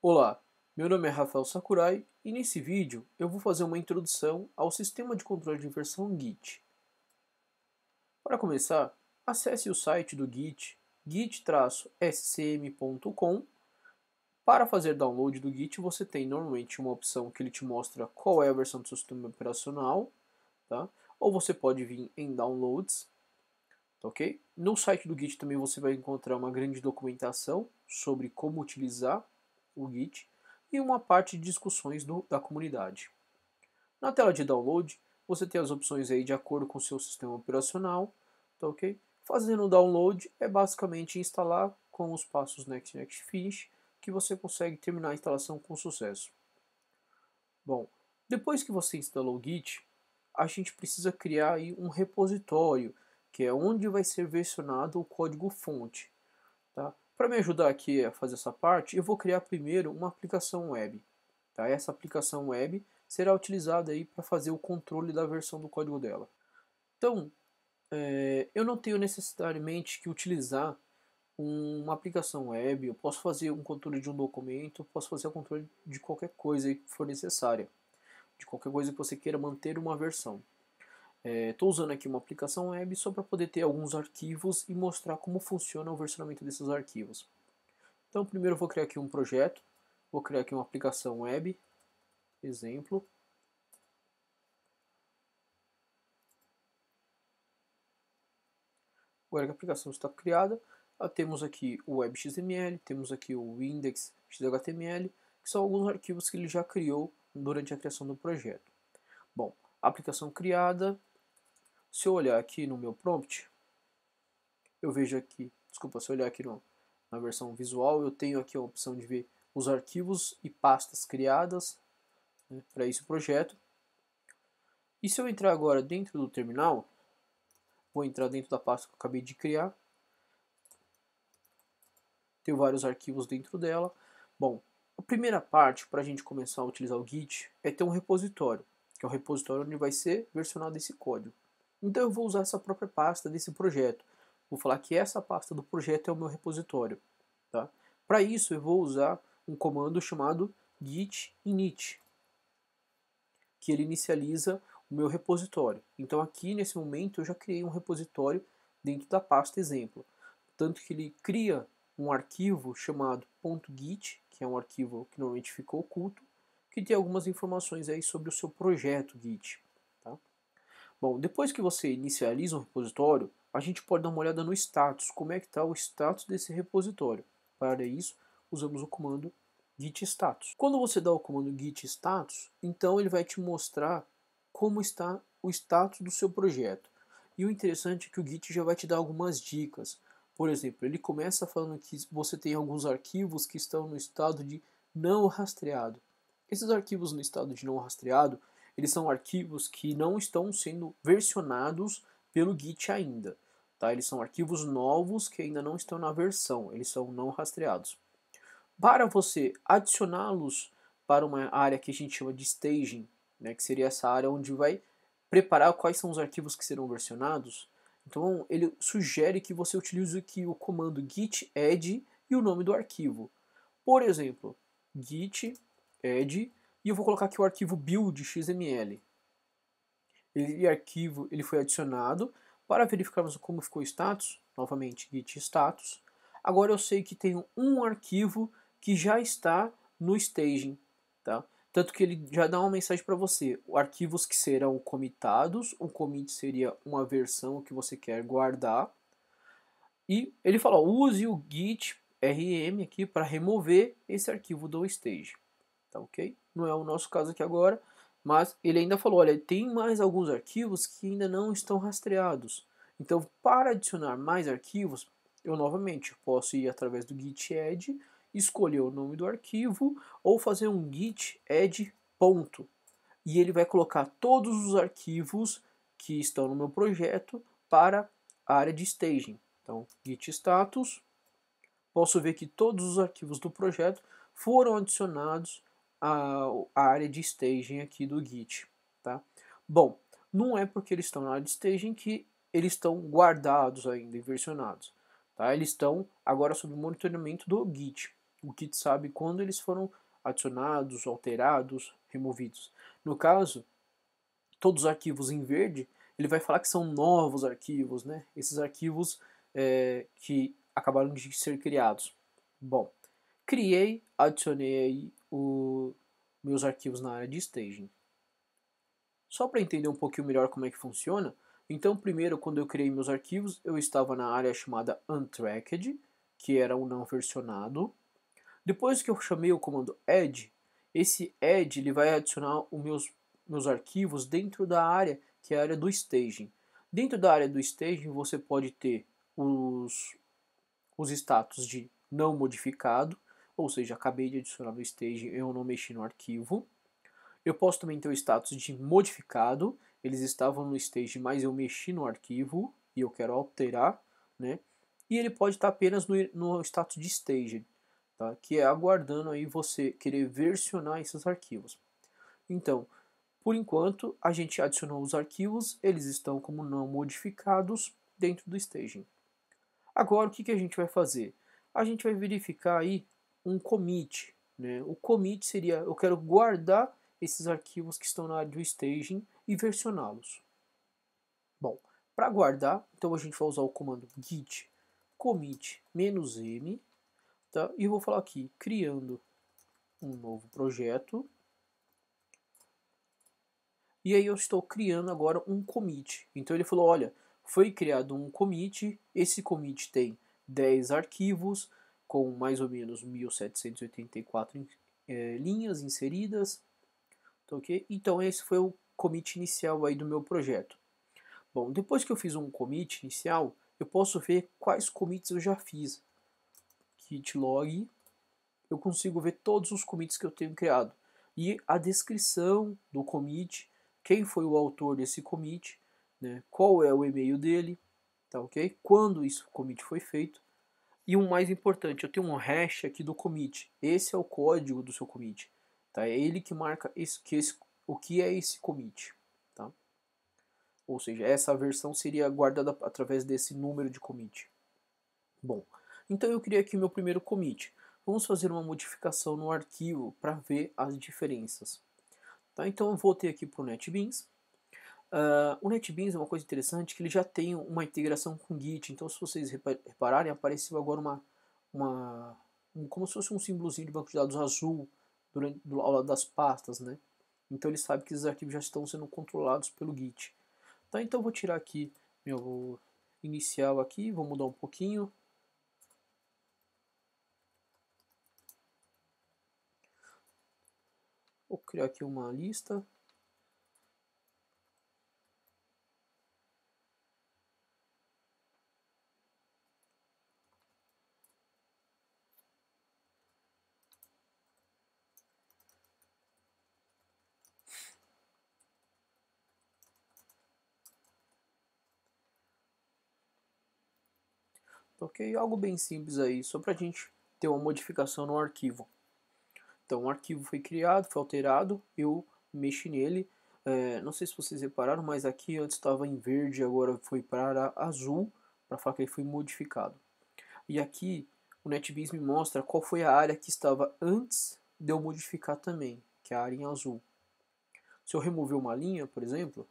Olá, meu nome é Rafael Sakurai e nesse vídeo eu vou fazer uma introdução ao sistema de controle de versão Git. Para começar, acesse o site do Git, git-scm.com. Para fazer download do Git, você tem normalmente uma opção que ele te mostra qual é a versão do seu sistema operacional, tá? Ou você pode vir em Downloads, tá ok? No site do Git também você vai encontrar uma grande documentação sobre como utilizar o Git e uma parte de discussões da comunidade. Na tela de download, você tem as opções aí de acordo com o seu sistema operacional, tá ok? Fazendo o download é basicamente instalar com os passos Next, Next, Finish, que você consegue terminar a instalação com sucesso. Bom, depois que você instalou o Git, a gente precisa criar aí um repositório, que é onde vai ser versionado o código-fonte. Tá? Para me ajudar aqui a fazer essa parte, eu vou criar primeiro uma aplicação web. Tá? Essa aplicação web será utilizada aí para fazer o controle da versão do código dela. Então, eu não tenho necessariamente que utilizar uma aplicação web, eu posso fazer um controle de um documento, posso fazer o controle de qualquer coisa que for necessária, de qualquer coisa que você queira manter uma versão. Estou usando aqui uma aplicação web só para poder ter alguns arquivos e mostrar como funciona o versionamento desses arquivos. Então, primeiro eu vou criar aqui um projeto, vou criar aqui uma aplicação web, exemplo. Agora que a aplicação está criada, temos aqui o web.xml, temos aqui o index.html, que são alguns arquivos que ele já criou durante a criação do projeto. Bom, a aplicação criada, se eu olhar aqui no meu prompt, eu vejo aqui, desculpa, se eu olhar aqui na versão visual, eu tenho aqui a opção de ver os arquivos e pastas criadas, né, para esse projeto. E se eu entrar agora dentro do terminal, vou entrar dentro da pasta que eu acabei de criar. Tenho vários arquivos dentro dela. Bom, a primeira parte para a gente começar a utilizar o Git é ter um repositório, que é o repositório onde vai ser versionado esse código. Então eu vou usar essa própria pasta desse projeto. Vou falar que essa pasta do projeto é o meu repositório. Tá? Para isso eu vou usar um comando chamado git init, que ele inicializa o meu repositório. Então aqui nesse momento eu já criei um repositório dentro da pasta exemplo. Tanto que ele cria um arquivo chamado .git, que é um arquivo que normalmente fica oculto, que tem algumas informações aí sobre o seu projeto Git. Tá? Bom, depois que você inicializa um repositório, a gente pode dar uma olhada no status, como é que está o status desse repositório. Para isso, usamos o comando git status. Quando você dá o comando git status, então ele vai te mostrar como está o status do seu projeto. E o interessante é que o Git já vai te dar algumas dicas. Por exemplo, ele começa falando que você tem alguns arquivos que estão no estado de não rastreado. Esses arquivos no estado de não rastreado, eles são arquivos que não estão sendo versionados pelo Git ainda. Tá? Eles são arquivos novos que ainda não estão na versão, eles são não rastreados. Para você adicioná-los para uma área que a gente chama de staging, né, que seria essa área onde vai preparar quais são os arquivos que serão versionados, então ele sugere que você utilize aqui o comando git add e o nome do arquivo. Por exemplo, git add, e eu vou colocar aqui o arquivo build.xml. Ele foi adicionado. Para verificarmos como ficou o status, novamente git status. Agora eu sei que tem um arquivo que já está no staging, tá? Tanto que ele já dá uma mensagem para você, arquivos que serão commitados, um commit seria uma versão que você quer guardar, e ele fala, use o git rm aqui para remover esse arquivo do stage, tá ok? Não é o nosso caso aqui agora, mas ele ainda falou, olha, tem mais alguns arquivos que ainda não estão rastreados, então para adicionar mais arquivos, eu novamente posso ir através do git add, escolher o nome do arquivo ou fazer um git add ponto. E ele vai colocar todos os arquivos que estão no meu projeto para a área de staging. Então, git status, posso ver que todos os arquivos do projeto foram adicionados à área de staging aqui do Git. Tá? Bom, não é porque eles estão na área de staging que eles estão guardados ainda e versionados. Tá? Eles estão agora sob monitoramento do Git. O Git sabe quando eles foram adicionados, alterados, removidos. No caso, todos os arquivos em verde, ele vai falar que são novos arquivos, né? Esses arquivos que acabaram de ser criados. Bom, criei, adicionei aí meus arquivos na área de staging. Só para entender um pouquinho melhor como é que funciona, então primeiro quando eu criei meus arquivos, eu estava na área chamada untracked, que era o não versionado. Depois que eu chamei o comando add, esse add ele vai adicionar os meus arquivos dentro da área, que é a área do staging. Dentro da área do staging você pode ter os status de não modificado, ou seja, acabei de adicionar no staging, eu não mexi no arquivo. Eu posso também ter o status de modificado, eles estavam no staging, mas eu mexi no arquivo e eu quero alterar, né? E ele pode estar apenas no status de staging, tá? Que é aguardando aí você querer versionar esses arquivos. Então, por enquanto, a gente adicionou os arquivos, eles estão como não modificados dentro do staging. Agora, o que a gente vai fazer? A gente vai verificar aí um commit, né? O commit seria, eu quero guardar esses arquivos que estão na área do staging e versioná-los. Bom, para guardar, então a gente vai usar o comando git commit "-m", tá? E eu vou falar aqui, criando um novo projeto. E aí eu estou criando agora um commit. Então ele falou, olha, foi criado um commit, esse commit tem 10 arquivos, com mais ou menos 1784 linhas inseridas. Tá, okay? Então esse foi o commit inicial aí do meu projeto. Bom, depois que eu fiz um commit inicial, eu posso ver quais commits eu já fiz. Git log, eu consigo ver todos os commits que eu tenho criado. E a descrição do commit, quem foi o autor desse commit, né, qual é o e-mail dele, tá ok? Quando esse commit foi feito. E o mais importante, eu tenho um hash aqui do commit. Esse é o código do seu commit. Tá? É ele que marca o que é esse commit. Tá? Ou seja, essa versão seria guardada através desse número de commit. Bom, então eu criei aqui o meu primeiro commit. Vamos fazer uma modificação no arquivo para ver as diferenças. Tá? Então eu voltei aqui para o NetBeans. O NetBeans é uma coisa interessante que ele já tem uma integração com Git. Então se vocês repararem, apareceu agora como se fosse um símbolozinho de banco de dados azul ao lado das pastas, né? Então ele sabe que esses arquivos já estão sendo controlados pelo Git. Tá? Então eu vou tirar aqui meu inicial aqui, vou mudar um pouquinho. Vou criar aqui uma lista. Ok, algo bem simples aí, só para a gente ter uma modificação no arquivo. Então o arquivo foi criado, foi alterado, eu mexi nele. Não sei se vocês repararam, mas aqui antes estava em verde, agora foi para azul, para falar que ele foi modificado. E aqui o NetBeans me mostra qual foi a área que estava antes de eu modificar também, que é a área em azul. Se eu remover uma linha, por exemplo,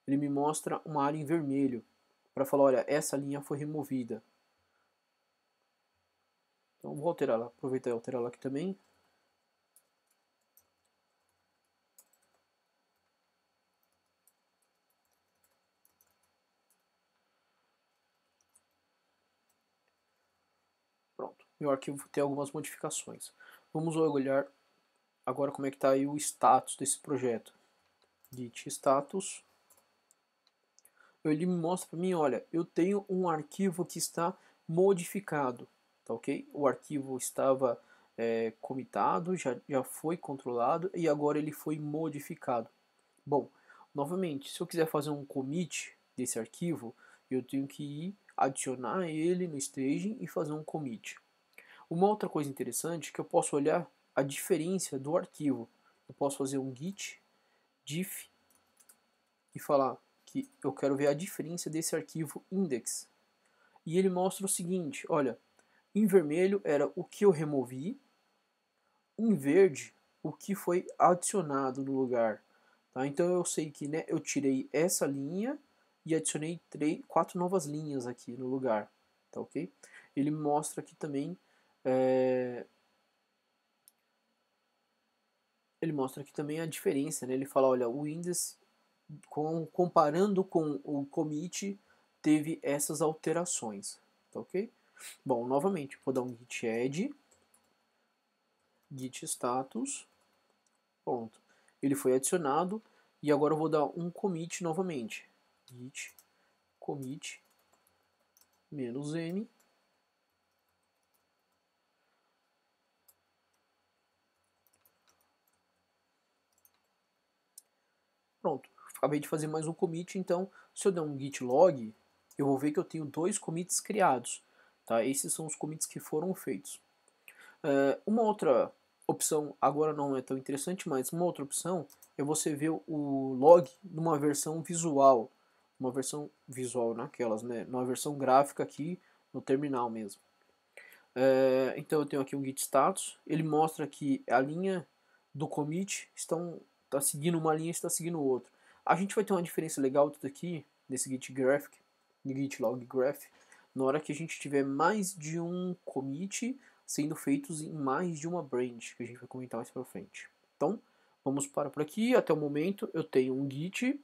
ele me mostra uma área em vermelho, para falar, olha, essa linha foi removida. Então vou alterar ela, aproveitar e alterar ela aqui também. Pronto, meu arquivo tem algumas modificações. Vamos olhar agora como é que está aí o status desse projeto. Git status. Ele me mostra para mim, olha, eu tenho um arquivo que está modificado, tá ok? O arquivo estava comitado, já foi controlado e agora ele foi modificado. Bom, novamente, se eu quiser fazer um commit desse arquivo, eu tenho que ir adicionar ele no staging e fazer um commit. Uma outra coisa interessante é que eu posso olhar a diferença do arquivo. Eu posso fazer um git diff e falar que eu quero ver a diferença desse arquivo index. E ele mostra o seguinte, olha, Em vermelho era o que eu removi, em verde o que foi adicionado no lugar. Tá? Então eu sei que, né, eu tirei essa linha e adicionei 4 novas linhas aqui no lugar. Tá, ok? Ele mostra aqui também ele mostra aqui também a diferença, né? Ele fala, olha, o índice comparando com o commit teve essas alterações, tá, ok? Bom, novamente, vou dar um git add, git status, pronto. Ele foi adicionado e agora eu vou dar um commit novamente. Git commit -n. Pronto, acabei de fazer mais um commit, então se eu der um git log, eu vou ver que eu tenho 2 commits criados. Tá? Esses são os commits que foram feitos. Uma outra opção, agora não é tão interessante, mas uma outra opção é você ver o log numa versão visual. Uma versão visual naquelas, né? Numa versão gráfica aqui no terminal mesmo. Então eu tenho aqui um git status, ele mostra que a linha do commit está seguindo uma linha e está seguindo outra. A gente vai ter uma diferença legal tudo aqui, nesse git graph, git log graph, na hora que a gente tiver mais de um commit sendo feitos em mais de uma branch, que a gente vai comentar mais para frente. Então, vamos parar por aqui. Até o momento eu tenho um git,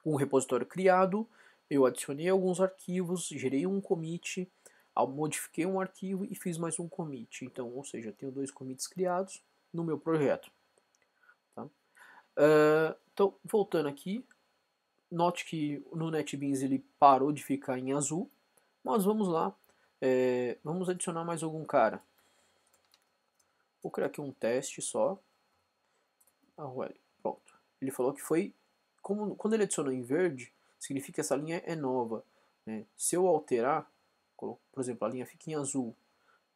um repositório criado, eu adicionei alguns arquivos, gerei um commit, modifiquei um arquivo e fiz mais um commit. Então, ou seja, eu tenho 2 commits criados no meu projeto. Tá? Então, voltando aqui, note que no NetBeans ele parou de ficar em azul, mas vamos lá, vamos adicionar mais algum cara. Vou criar aqui um teste só. Pronto. Ele falou que foi, quando ele adicionou em verde, significa que essa linha é nova. Né? Se eu alterar, por exemplo, a linha fica em azul,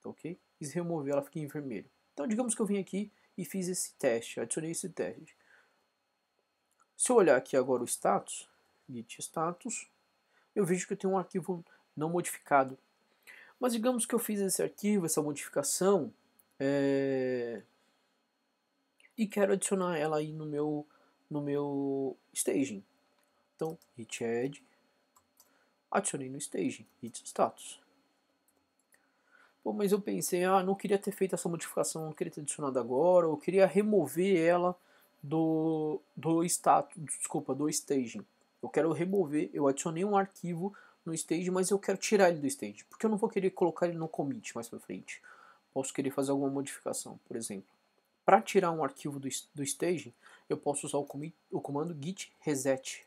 tá, ok? E se remover, ela fica em vermelho. Então, digamos que eu vim aqui e fiz esse teste, adicionei esse teste. Se eu olhar aqui agora o status, git status, eu vejo que eu tenho um arquivo não modificado. Mas digamos que eu fiz esse arquivo, essa modificação, e quero adicionar ela aí no meu staging. Então, git add, adicionei no staging, git status. Pô, mas eu pensei, não queria ter feito essa modificação, não queria ter adicionado agora, ou queria remover ela do status, desculpa, do staging. Eu quero remover, eu adicionei um arquivo no staging, mas eu quero tirar ele do staging, porque eu não vou querer colocar ele no commit mais pra frente. Posso querer fazer alguma modificação, por exemplo. Para tirar um arquivo do staging, eu posso usar o comando git reset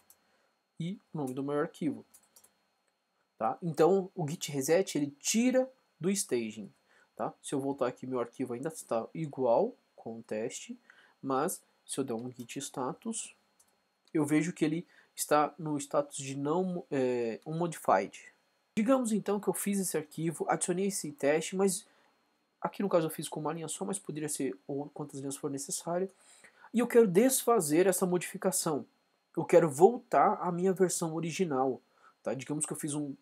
e o nome do meu arquivo. Tá? Então, o git reset ele tira do staging. Tá? Se eu voltar aqui, meu arquivo ainda está igual com o teste, mas se eu der um git status, eu vejo que ele está no status de não unmodified. Digamos então que eu fiz esse arquivo, adicionei esse teste, mas aqui no caso eu fiz com uma linha só, mas poderia ser ou quantas linhas for necessário. E eu quero desfazer essa modificação. Eu quero voltar à minha versão original. Tá? Digamos que eu fiz um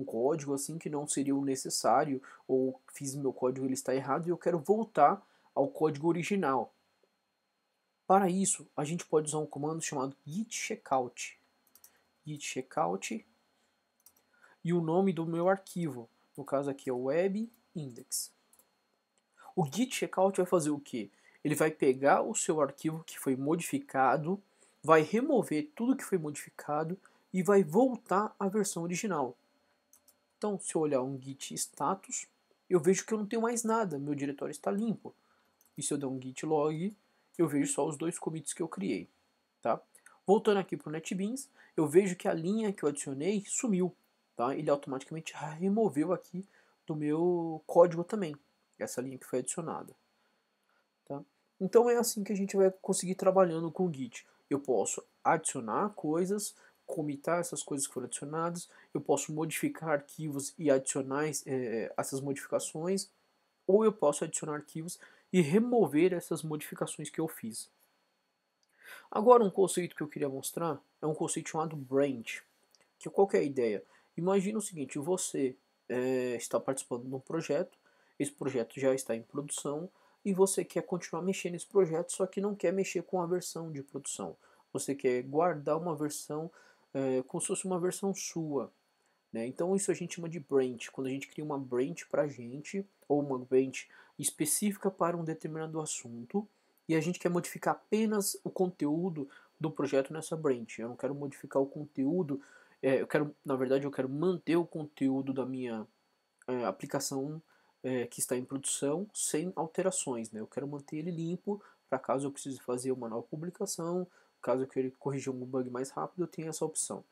código assim que não seria o necessário, ou fiz meu código ele está errado e eu quero voltar ao código original. Para isso, a gente pode usar um comando chamado git checkout. Git checkout e o nome do meu arquivo. No caso aqui é o web index. O git checkout vai fazer o quê? Ele vai pegar o seu arquivo que foi modificado, vai remover tudo que foi modificado e vai voltar à versão original. Então, se eu olhar um git status, eu vejo que eu não tenho mais nada, meu diretório está limpo. E se eu der um git log, eu vejo só os 2 commits que eu criei. Tá? Voltando aqui para o NetBeans, eu vejo que a linha que eu adicionei sumiu. Tá? Ele automaticamente removeu aqui do meu código também, essa linha que foi adicionada. Tá? Então é assim que a gente vai conseguir trabalhando com o Git. Eu posso adicionar coisas, comitar essas coisas que foram adicionadas, eu posso modificar arquivos e adicionar essas modificações, ou eu posso adicionar arquivos e remover essas modificações que eu fiz. Agora um conceito que eu queria mostrar é um conceito chamado branch. Qual que é a ideia? Imagina o seguinte, você está participando de um projeto, esse projeto já está em produção e você quer continuar mexendo nesse projeto, só que não quer mexer com a versão de produção. Você quer guardar uma versão como se fosse uma versão sua, né? Então isso a gente chama de branch, quando a gente cria uma branch para a gente, ou uma branch específica para um determinado assunto, e a gente quer modificar apenas o conteúdo do projeto nessa branch. Eu não quero modificar o conteúdo, na verdade eu quero manter o conteúdo da minha aplicação que está em produção sem alterações, né? Eu quero manter ele limpo para caso eu precise fazer uma nova publicação, caso eu queira corrigir um bug mais rápido, eu tenho essa opção.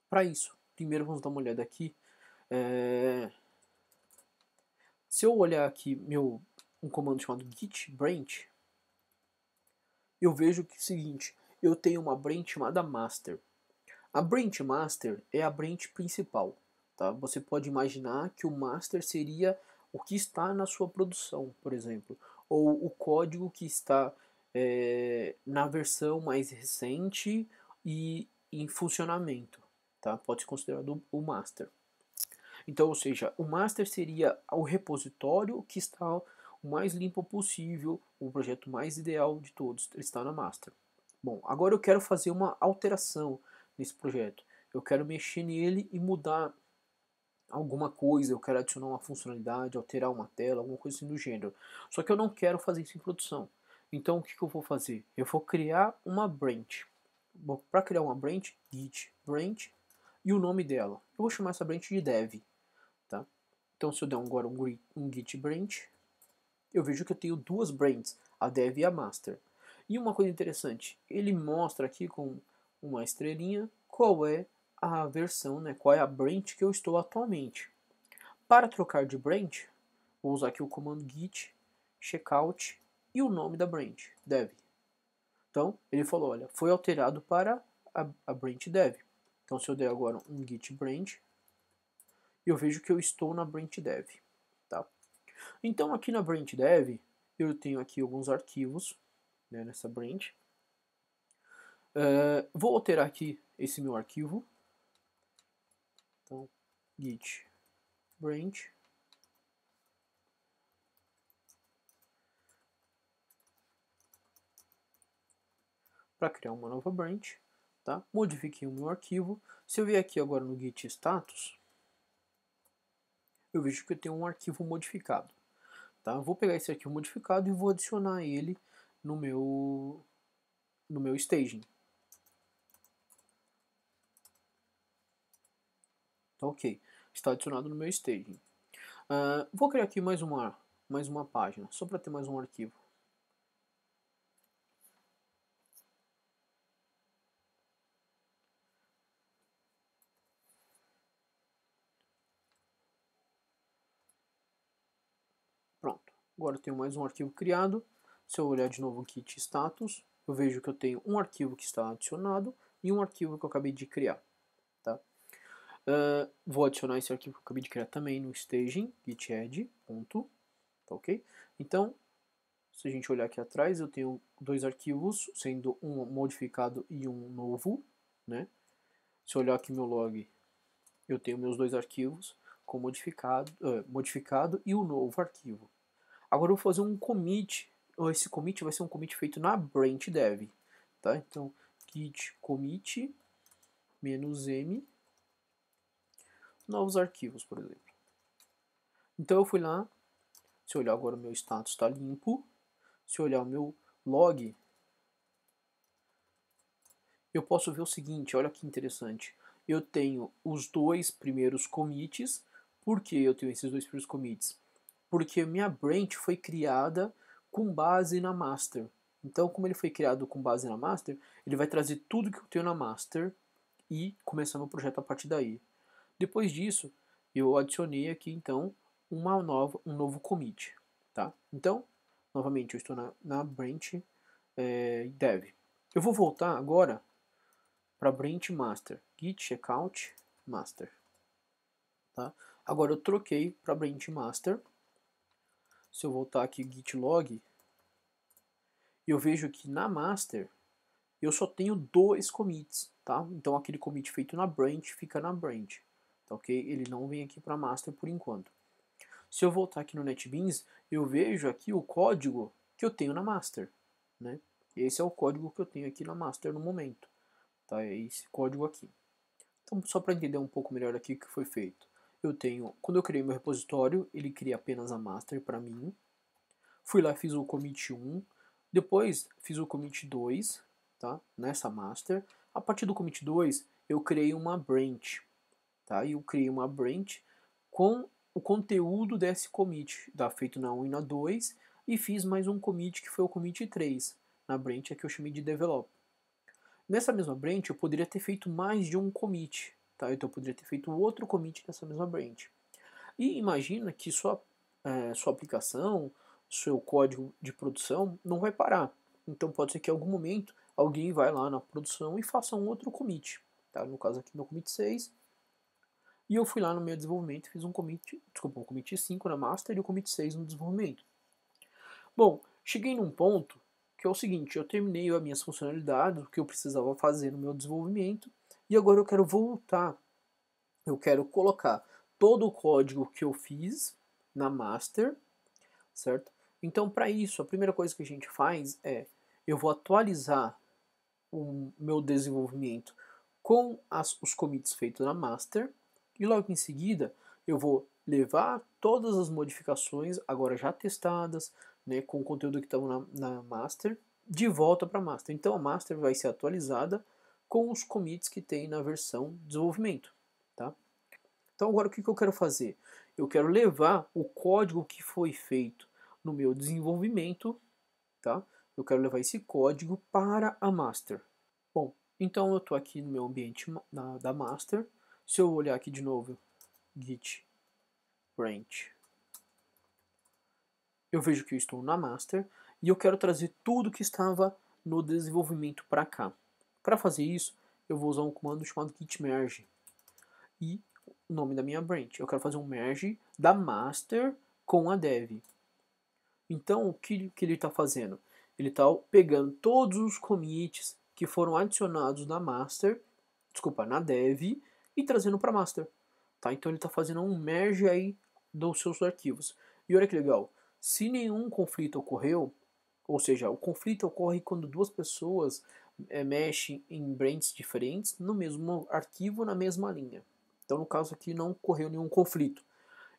Para isso, primeiro vamos dar uma olhada aqui. Se eu olhar aqui um comando chamado git branch, eu vejo que é o seguinte, eu tenho uma branch chamada master. A branch master é a branch principal. Tá? Você pode imaginar que o master seria o que está na sua produção, por exemplo, ou o código que está na versão mais recente e em funcionamento. Tá? Pode ser considerado o master. Então, ou seja, o master seria o repositório que está o mais limpo possível, o projeto mais ideal de todos, ele está na master. Bom, agora eu quero fazer uma alteração nesse projeto. Eu quero mexer nele e mudar alguma coisa, eu quero adicionar uma funcionalidade, alterar uma tela, alguma coisa assim do gênero. Só que eu não quero fazer isso em produção. Então o que eu vou fazer? Eu vou criar uma branch. Para criar uma branch, git branch e o nome dela. Eu vou chamar essa branch de dev. Tá? Então se eu der agora um git branch, eu vejo que eu tenho duas branches, a dev e a master. E uma coisa interessante, ele mostra aqui com uma estrelinha qual é a versão, né, qual é a branch que eu estou atualmente. Para trocar de branch, vou usar aqui o comando git checkout e o nome da branch, dev. Então ele falou, olha, foi alterado para a branch dev. Então se eu der agora um git branch, eu vejo que eu estou na branch dev. Tá? Então aqui na branch dev, eu tenho aqui alguns arquivos, né, nessa branch. Vou alterar aqui esse meu arquivo. Então, git branch. Para criar uma nova branch. Tá? Modifiquei o meu arquivo. Se eu vier aqui agora no git status, eu vejo que eu tenho um arquivo modificado. Tá? Eu vou pegar esse arquivo modificado e vou adicionar ele no meu staging. Tá, ok, está adicionado no meu staging. Vou criar aqui mais uma página, só para ter mais um arquivo. Pronto, agora eu tenho mais um arquivo criado. Se eu olhar de novo o git status, eu vejo que eu tenho um arquivo que está adicionado e um arquivo que eu acabei de criar. Tá? Vou adicionar esse arquivo que eu acabei de criar também no staging, git add, ponto, tá ok? Então, se a gente olhar aqui atrás, eu tenho dois arquivos, sendo um modificado e um novo, né? Se eu olhar aqui meu log, eu tenho meus dois arquivos com modificado e o novo arquivo. Agora eu vou fazer um commit. Esse commit vai ser um commit feito na branch dev. Tá? Então, git commit -m novos arquivos, por exemplo. Então eu fui lá, se eu olhar agora o meu status está limpo, se eu olhar o meu log, eu posso ver o seguinte, olha que interessante. Eu tenho os dois primeiros commits. Por que eu tenho esses dois primeiros commits? Porque minha branch foi criada com base na master. Então, como ele foi criado com base na master, ele vai trazer tudo que eu tenho na master e começar meu projeto a partir daí. Depois disso, eu adicionei aqui então um novo commit. Tá? Então, novamente, eu estou na branch dev. Eu vou voltar agora para branch master, git checkout master. Tá? Agora eu troquei para branch master. Se eu voltar aqui git log, eu vejo que na master eu só tenho dois commits, tá? Então aquele commit feito na branch fica na branch. tá ok? Ele não vem aqui para master por enquanto. Se eu voltar aqui no NetBeans, eu vejo aqui o código que eu tenho na master, né? Esse é o código que eu tenho aqui na master no momento, tá? É esse código aqui. Então, só para entender um pouco melhor aqui o que foi feito. Eu tenho, quando eu criei meu repositório, ele cria apenas a master para mim. Fui lá, fiz o commit 1, depois fiz o commit 2, tá? Nessa master. A partir do commit 2, eu criei uma branch, tá? E eu criei uma branch com o conteúdo desse commit, tá? Feito na 1 e na 2, e fiz mais um commit que foi o commit 3, na branch que eu chamei de develop. Nessa mesma branch eu poderia ter feito mais de um commit, tá? Então eu poderia ter feito outro commit nessa mesma branch. E imagina que sua aplicação, seu código de produção não vai parar. Então pode ser que em algum momento alguém vai lá na produção e faça um outro commit. Tá? No caso aqui meu commit 6. E eu fui lá no meu desenvolvimento e fiz um commit 5 na master e o commit 6 no desenvolvimento. Bom, cheguei num ponto que é o seguinte, eu terminei as minhas funcionalidades, o que eu precisava fazer no meu desenvolvimento, e agora eu quero voltar. Eu quero colocar todo o código que eu fiz na master, certo? Então, para isso, a primeira coisa que a gente faz é, eu vou atualizar o meu desenvolvimento com os commits feitos na master, e logo em seguida eu vou levar todas as modificações, agora já testadas, né, com o conteúdo que estava na master, de volta para a master. Então a master vai ser atualizada com os commits que tem na versão desenvolvimento. Tá? Então agora o que eu quero fazer? Eu quero levar o código que foi feito no meu desenvolvimento, tá? Eu quero levar esse código para a master. Bom, então eu estou aqui no meu ambiente da master. Se eu olhar aqui de novo, git branch, eu vejo que eu estou na master e eu quero trazer tudo que estava no desenvolvimento para cá. Para fazer isso, eu vou usar um comando chamado git merge. E o nome da minha branch. Eu quero fazer um merge da master com a dev. Então, o que ele está fazendo? Ele está pegando todos os commits que foram adicionados na master, na dev, e trazendo para master. Tá? Então, ele está fazendo um merge aí dos seus arquivos. E olha que legal, se nenhum conflito ocorreu, ou seja, o conflito ocorre quando duas pessoas mexem em branches diferentes no mesmo arquivo, na mesma linha. Então, no caso aqui, não ocorreu nenhum conflito.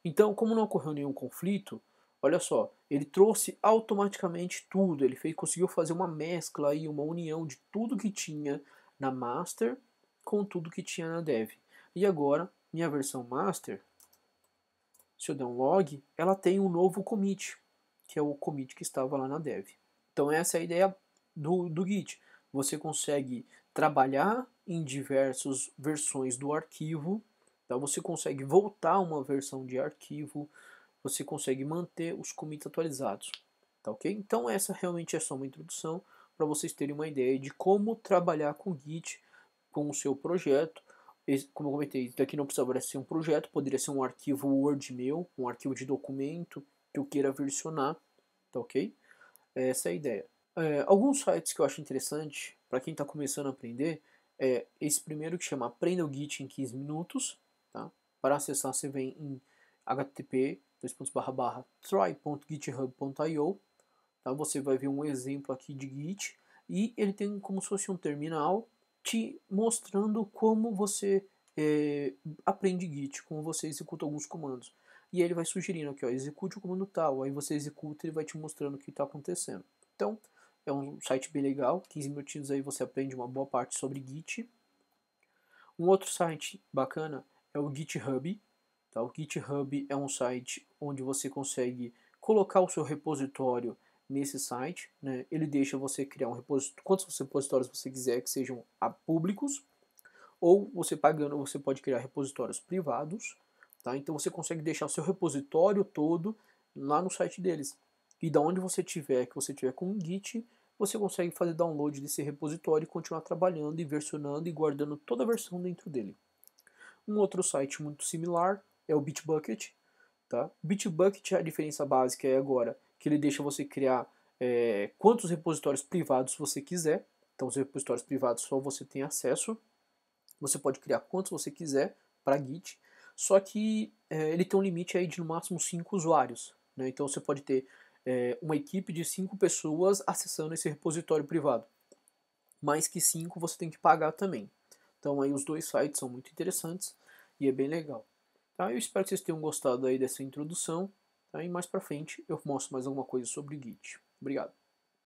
Então, como não ocorreu nenhum conflito, olha só, ele trouxe automaticamente tudo. Ele conseguiu fazer uma mescla aí, uma união de tudo que tinha na master com tudo que tinha na dev. E agora, minha versão master, se eu der um log, ela tem um novo commit, que é o commit que estava lá na dev. Então essa é a ideia do Git. Você consegue trabalhar em diversas versões do arquivo, tá? Você consegue voltar uma versão de arquivo, você consegue manter os commits atualizados, tá ok? Então essa realmente é só uma introdução para vocês terem uma ideia de como trabalhar com Git, com o seu projeto. Como eu comentei, isso daqui não precisaria ser um projeto, poderia ser um arquivo Word meu, um arquivo de documento que eu queira versionar, tá ok? Essa é a ideia. Alguns sites que eu acho interessante para quem está começando a aprender é esse primeiro que chama Aprenda o Git em 15 minutos. Tá? Para acessar você vem em http://try.github.io. Tá? Você vai ver um exemplo aqui de Git e ele tem como se fosse um terminal te mostrando como você aprende Git, como você executa alguns comandos. E aí ele vai sugerindo aqui, ó, execute o comando tal, aí você executa e ele vai te mostrando o que está acontecendo. Então, é um site bem legal, 15 minutinhos aí você aprende uma boa parte sobre Git. Um outro site bacana é o GitHub. Tá? O GitHub é um site onde você consegue colocar o seu repositório nesse site. Né? Ele deixa você criar um repositório, quantos repositórios você quiser que sejam públicos, ou você pagando você pode criar repositórios privados. Tá? Então você consegue deixar o seu repositório todo lá no site deles. E da onde você tiver, que você tiver com o Git, você consegue fazer download desse repositório e continuar trabalhando e versionando e guardando toda a versão dentro dele. Um outro site muito similar é o Bitbucket. Tá? Bitbucket, a diferença básica é agora que ele deixa você criar quantos repositórios privados você quiser. Então os repositórios privados só você tem acesso. Você pode criar quantos você quiser para Git. Só que ele tem um limite aí de no máximo 5 usuários, né? Então você pode ter uma equipe de 5 pessoas acessando esse repositório privado. Mais que 5 você tem que pagar também. Então aí os dois sites são muito interessantes e é bem legal. Tá? Eu espero que vocês tenham gostado aí dessa introdução. Tá? E mais pra frente eu mostro mais alguma coisa sobre o Git. Obrigado.